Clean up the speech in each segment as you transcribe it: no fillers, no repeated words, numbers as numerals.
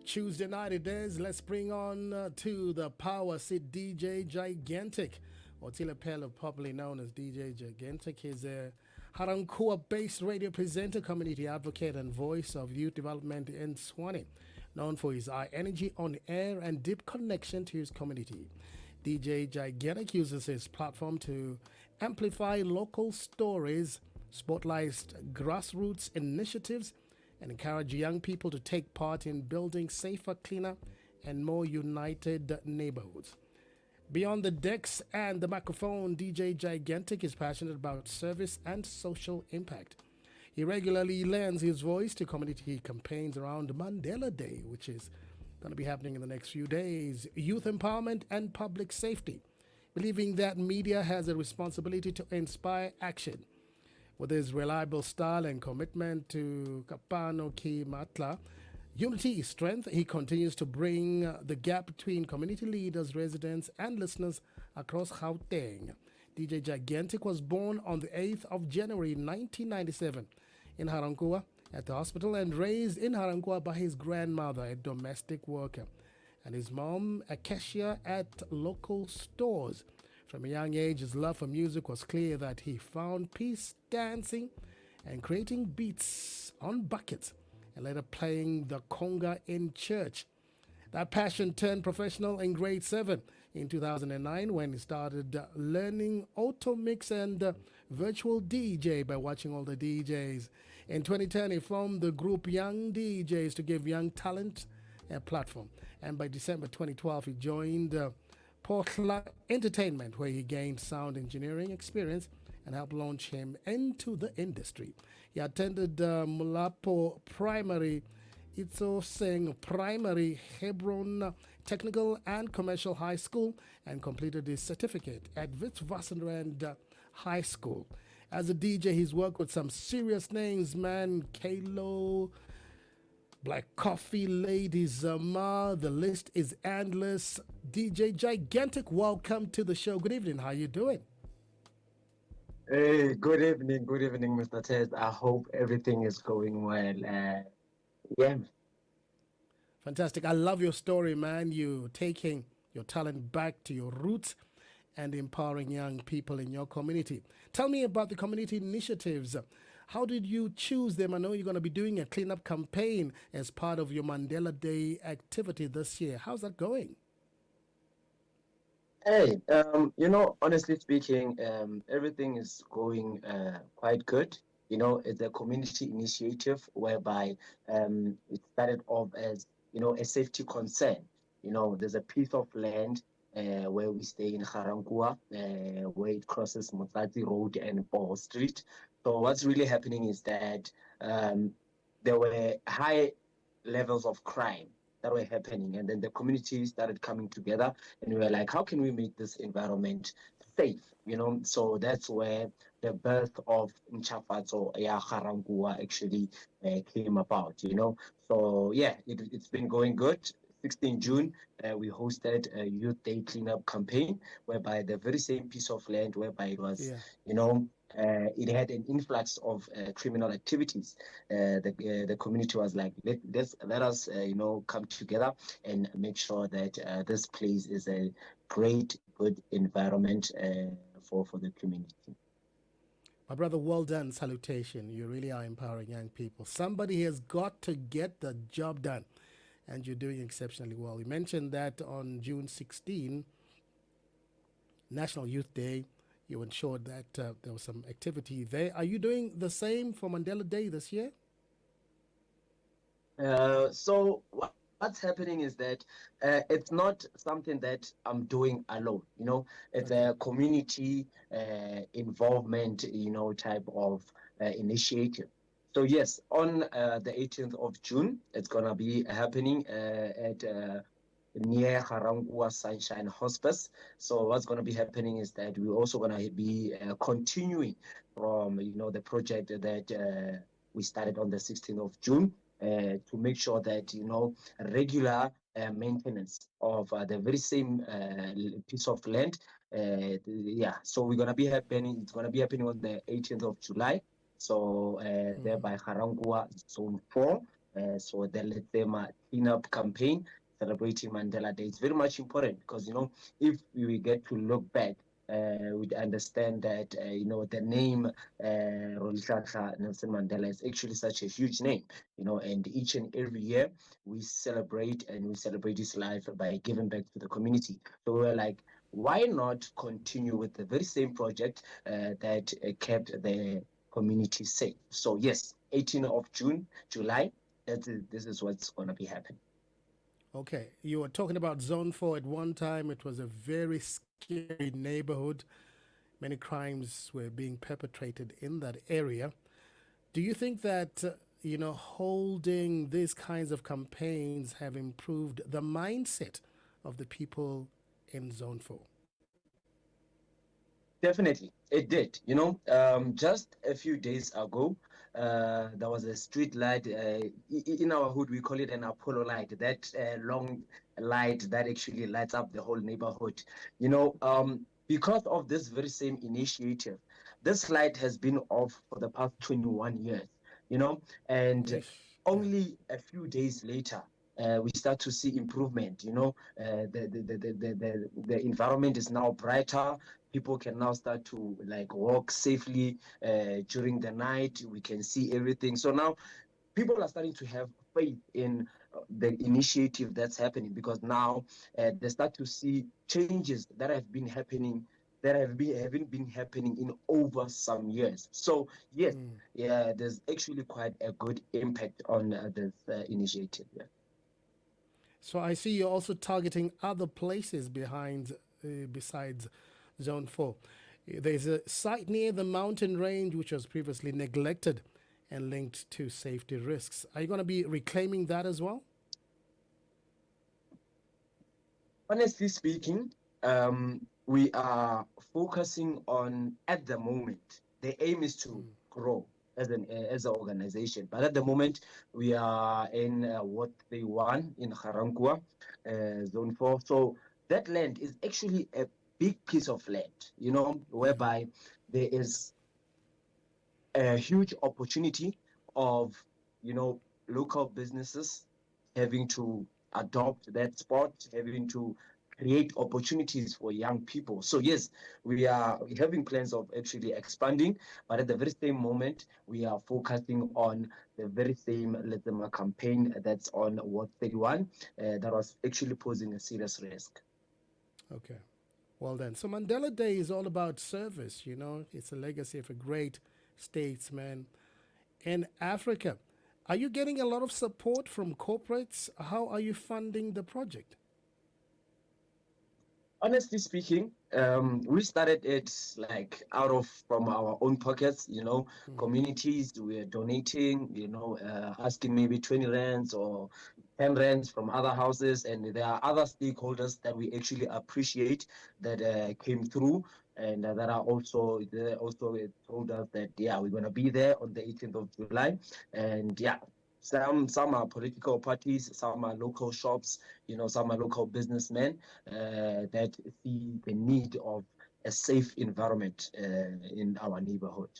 Tuesday night it is. Let's bring on to the power sit DJ Gigantic. Otsile Pelo, popularly known as DJ Gigantic, is a Harankua-based radio presenter, community advocate, and voice of youth development in Swanee. Known for his high energy on air and deep connection to his community, DJ Gigantic uses his platform to amplify local stories, spotlight grassroots initiatives, and encourage young people to take part in building safer, cleaner, and more united neighborhoods. Beyond the decks and the microphone, DJ Gigantic is passionate about service and social impact. He regularly lends his voice to community campaigns around Mandela Day, which is going to be happening in the next few days, youth empowerment and public safety, believing that media has a responsibility to inspire action. With his reliable style and commitment to Kapano Ki Matla, unity is strength, he continues to bring the gap between community leaders, residents, and listeners across Gauteng. DJ Gigantic was born on the 8th of January 1997 in Harankua at the hospital and raised in Harankua by his grandmother, a domestic worker, and his mom, a cashier at local stores. From a young age, his love for music was clear that he found peace dancing and creating beats on buckets and later playing the conga in church. That passion turned professional in grade 7 in 2009 when he started learning auto mix and virtual DJ by watching all the DJs. In 2010, he formed the group Young DJs to give young talent a platform. And by December 2012, he joined Portla Entertainment, where he gained sound engineering experience and helped launch him into the industry. He attended Mulapo Primary, Itso Seng Primary, Hebron Technical and Commercial High School, and completed his certificate at Witwatersrand High School. As a DJ, he's worked with some serious names, man. Kalo, Black Coffee, Lady Zama, the list is endless. DJ Gigantic, welcome to the show. Good evening, how you doing? Hey, good evening, Mr. Ted. I hope everything is going well. Yeah, Fantastic. I love your story, man. You taking your talent back to your roots and empowering young people in your community. Tell me about the community initiatives. How did you choose them? I know you're going to be doing a cleanup campaign as part of your Mandela Day activity this year. How's that going? hey, honestly speaking, everything is going quite good. It's a community initiative whereby it started off as, a safety concern. There's a piece of land where we stay in Harankua, where it crosses Motati Road and Paul Street. So what's really happening is that there were high levels of crime that were happening, and then the community started coming together, and we were like, how can we make this environment safe? So that's where the birth of Nchafatso Ya Harankua actually came about. So yeah, it's been going good. 16 June, we hosted a Youth Day cleanup campaign, whereby the very same piece of land, whereby it was, Yeah. it had an influx of criminal activities. The community was like, let us, come together and make sure that this place is a great, good environment for the community. My brother, well done. Salutation. You really are empowering young people. Somebody has got to get the job done, and you're doing exceptionally well. You mentioned that on June 16, National Youth Day, you ensured that there was some activity there. Are you doing the same for Mandela Day this year? So what's happening is that it's not something that I'm doing alone. It's Okay. a community involvement, type of initiative. So yes, on the 18th of June, it's gonna be happening at near Harangua Sunshine Hospice. So what's going to be happening is that we're also going to be continuing from the project that we started on the 16th of June to make sure that regular maintenance of the very same piece of land. Yeah, so we're going to be happening. It's going to be happening on the 18th of July. So Mhm. there by Harangua Zone 4. So the Let's Say cleanup campaign celebrating Mandela Day is very much important because, if we get to look back, we'd understand that, the name Rolihlahla Nelson Mandela is actually such a huge name, and each and every year we celebrate his life by giving back to the community. So we're like, why not continue with the very same project that kept the community safe? So yes, 18th of June, July, this is what's going to be happening. Okay, you were talking about Zone 4 at one time. It was a very scary neighborhood. Many crimes were being perpetrated in that area. Do you think that, holding these kinds of campaigns have improved the mindset of the people in Zone 4? Definitely, it did. Just a few days ago, there was a street light. In our hood, we call it an Apollo light, that long light that actually lights up the whole neighborhood. Because of this very same initiative, this light has been off for the past 21 years, you know, and Ish, yeah. only a few days later, we start to see improvement. The environment is now brighter. People can now start to like walk safely during the night. We can see everything. So now people are starting to have faith in the initiative that's happening, because now they start to see changes that have been happening, that haven't been happening in over some years. So yes, yeah, there's actually quite a good impact on this initiative. Yeah. So I see you're also targeting other places besides Zone 4. There's a site near the mountain range which was previously neglected and linked to safety risks. Are you going to be reclaiming that as well? Honestly speaking, we are focusing on, at the moment, the aim is to grow as an organization. But at the moment, we are in what they want in Harankwa, Zone 4. So that land is actually a big piece of land, whereby there is a huge opportunity of, local businesses having to adopt that spot, having to create opportunities for young people. So yes, we are having plans of actually expanding, but at the very same moment, we are focusing on the very same Letema campaign that's on Ward 31 that was actually posing a serious risk. Okay. Well, then. So Mandela Day is all about service, It's a legacy of a great statesman in Africa. Are you getting a lot of support from corporates? How are you funding the project? Honestly speaking, we started it like out of from our own pockets, communities. We are donating, asking maybe 20 rands or 10 rands from other houses, and there are other stakeholders that we actually appreciate that came through, and that are also they also told us that yeah, we're gonna be there on the 18th of July, and yeah. Some are political parties, some are local shops, some are local businessmen that see the need of a safe environment in our neighborhood.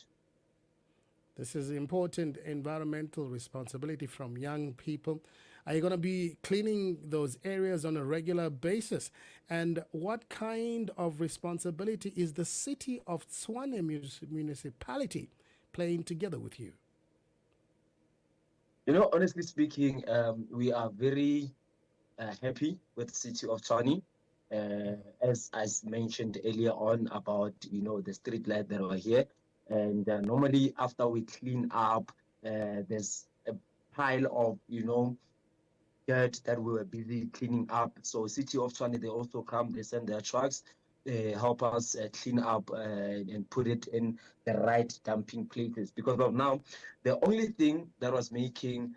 This is important environmental responsibility from young people. Are you going to be cleaning those areas on a regular basis? And what kind of responsibility is the city of Tshwane municipality playing together with you? Honestly speaking, we are very happy with the city of Tshwane. As I mentioned earlier on about, the street light that were here. And normally after we clean up, there's a pile of, dirt that we were busy cleaning up. So City of Tshwane, they also come, they send their trucks, help us clean up and put it in the right dumping places. Because of now, the only thing that was making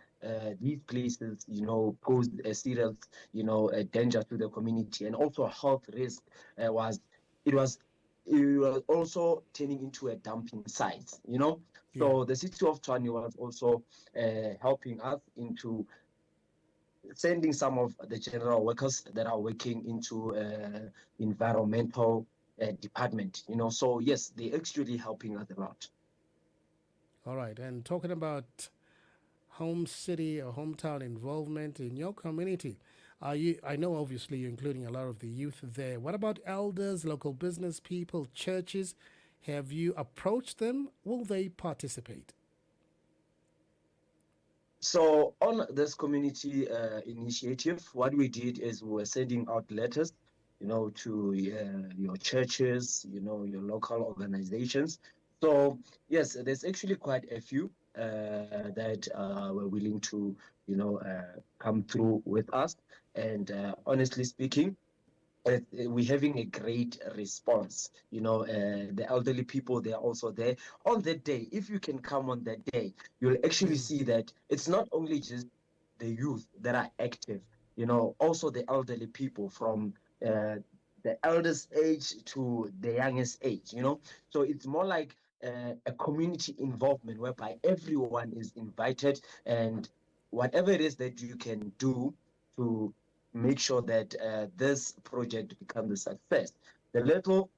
these places, pose a serious, a danger to the community and also a health risk was it was it was also turning into a dumping site. Yeah. So the city of Tshwane was also helping us into sending some of the general workers that are working into environmental department. So yes, they actually helping us a lot. All right. And talking about home city or hometown involvement in your community? Are you? I know obviously you're including a lot of the youth there. What about elders, local business people, churches? Have you approached them? Will they participate? So on this community initiative, what we did is we were sending out letters, to your churches, your local organizations. So yes, there's actually quite a few that were willing to, come through with us. And honestly speaking, we're having a great response. The elderly people, they're also there on that day. If you can come on that day, you'll actually see that it's not only just the youth that are active, also the elderly people from the eldest age to the youngest age. So it's more like a community involvement whereby everyone is invited, and whatever it is that you can do to make sure that this project becomes a success. The little,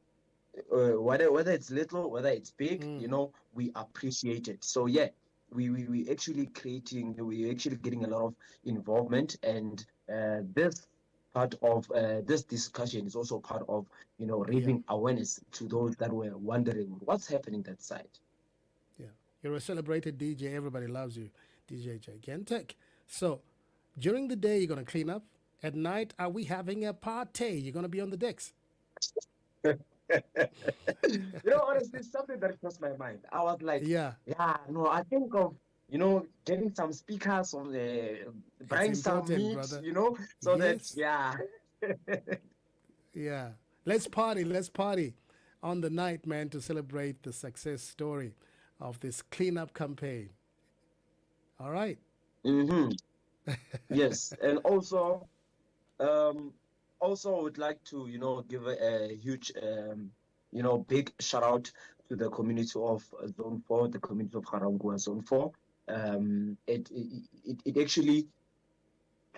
whether it's little, whether it's big, we appreciate it. So yeah, we actually we actually getting a lot of involvement, and this part of this discussion is also part of Yeah, raising awareness to those that were wondering what's happening that side. yeah. You're a celebrated DJ. Everybody loves you, DJ Gigantic. So, during the day, you're gonna clean up. At night, are we having a party? You're gonna be on the decks. Honestly, something that crossed my mind. I was like, Yeah, yeah, no, I think of, getting some speakers of it's buying some important, meat, brother. so that, Yes, yeah. yeah. Let's party. Let's party on the night, man, to celebrate the success story of this cleanup campaign. All right. hmm Yes. And um, also I would like to, give a huge, big shout out to the community of Zone 4, the community of Harangua Zone 4. It actually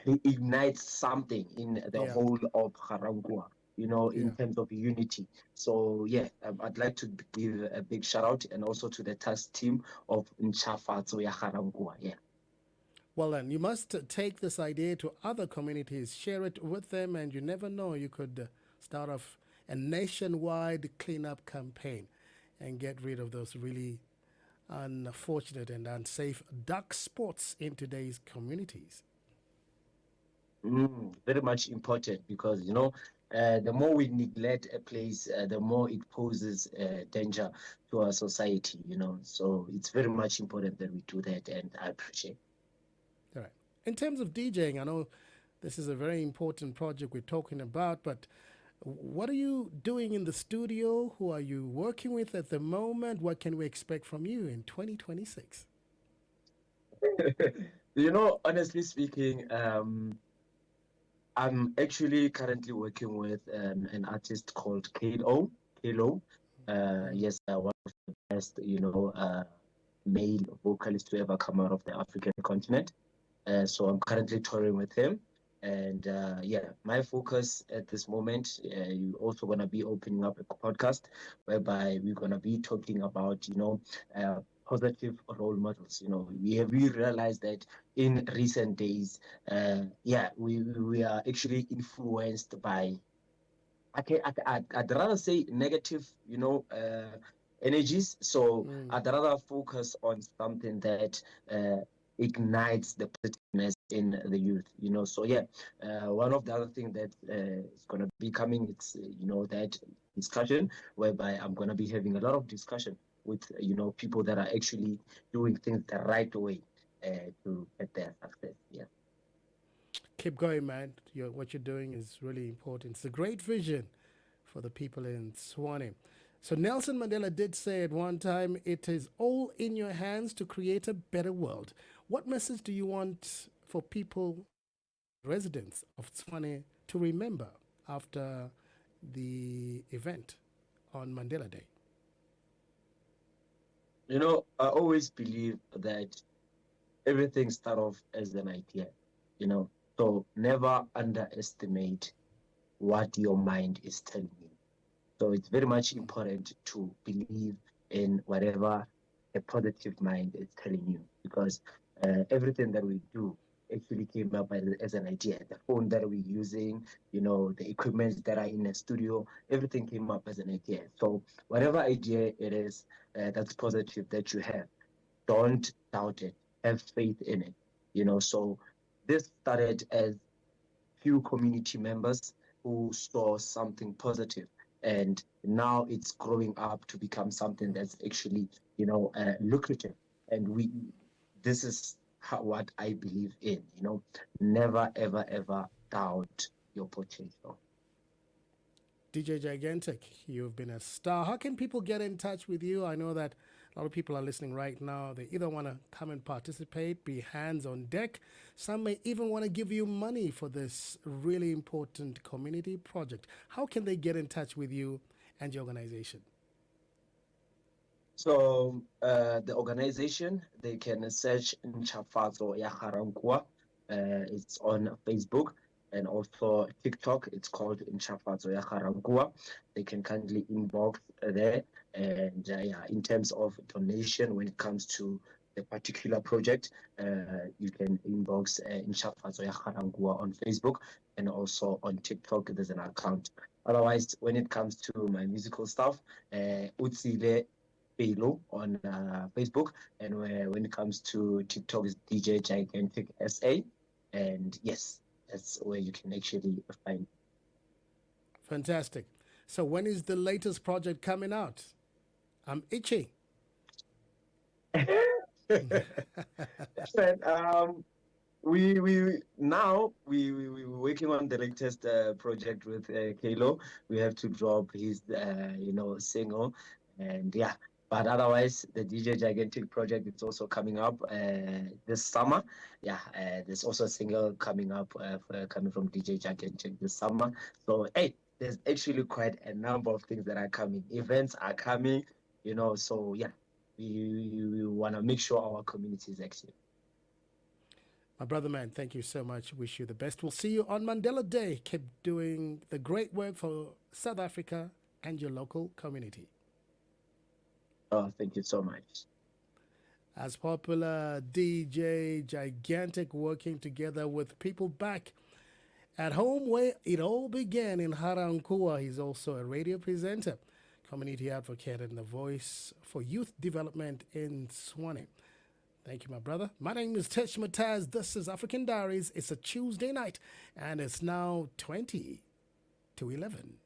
ignites something in the Yeah. whole of Harangua, Yeah. in terms of unity. So yeah, I'd like to give a big shout out, and also to the task team of Nchafatso ya Harangua. Yeah. Well, then, you must take this idea to other communities, share it with them, and you never know, you could start off a nationwide cleanup campaign and get rid of those really unfortunate and unsafe dark spots in today's communities. Very much important, because the more we neglect a place, the more it poses danger to our society. So it's very much important that we do that, and I appreciate. All right. In terms of DJing, I know this is a very important project we're talking about, but what are you doing in the studio? Who are you working with at the moment? What can we expect from you in 2026? Honestly speaking, I'm actually currently working with an artist called Kalo. Kalo, yes, one of the best, male vocalists to ever come out of the African continent. So I'm currently touring with him. And yeah, my focus at this moment, you're also going to be opening up a podcast whereby we're going to be talking about, positive role models. We realized that in recent days, yeah, we are actually influenced by, I'd rather say negative, energies. So Mm, I'd rather focus on something that ignites the positiveness in the youth. So yeah, one of the other things that is going to be coming, it's that discussion whereby I'm going to be having a lot of discussion with people that are actually doing things the right way to get their success. Yeah. keep going, man. What you're doing is really important. It's a great vision for the people in Swanee. So Nelson Mandela did say at one time, it is all in your hands to create a better world. What message do you want for people, residents of Swanee, to remember after the event on Mandela Day? I always believe that everything starts off as an idea, you know. So never underestimate what your mind is telling you. So it's very much important to believe in whatever a positive mind is telling you, because Everything that we do actually came up as an idea. The phone that we're using, the equipment that are in the studio, everything came up as an idea. So whatever idea it is that's positive that you have, don't doubt it. Have faith in it. So this started as few community members who saw something positive, and now it's growing up to become something that's actually lucrative. And this is what I believe in. Never ever ever doubt your potential. DJ Gigantic, you've been a star. How can people get in touch with you? I know that a lot of people are listening right now. They either want to come and participate, be hands on deck. Some may even want to give you money for this really important community project. How can they get in touch with you and your organization? So the organization, they can search Ntšhafatso ya Garankuwa. It's on Facebook and also TikTok. It's called Ntšhafatso ya Garankuwa. They can kindly inbox there. And yeah, in terms of donation, when it comes to the particular project, you can inbox Ntšhafatso ya Garankuwa on Facebook, and also on TikTok, there's an account. Otherwise, when it comes to my musical stuff, Otsile Pelo on Facebook, and when it comes to TikTok, is DJ Gigantic SA, and yes, that's where you can actually find. Fantastic. So when is the latest project coming out? I'm itchy. Right, we now we're working on the latest project with Kalo. We have to drop his single, and yeah. But otherwise, the DJ Gigantic project is also coming up this summer. Yeah, there's also a single coming up coming from DJ Gigantic this summer. So hey, there's actually quite a number of things that are coming. Events are coming, So yeah, we want to make sure our community is active. My brother, man, thank you so much. Wish you the best. We'll see you on Mandela Day. Keep doing the great work for South Africa and your local community. Oh, thank you so much. As popular DJ Gigantic, working together with people back at home where it all began in Harankua. He's also a radio presenter, community advocate, and the voice for youth development in Swanee. Thank you, my brother. My name is Tich Mataz. This is African Diaries. It's a Tuesday night, and it's now 20 to 11.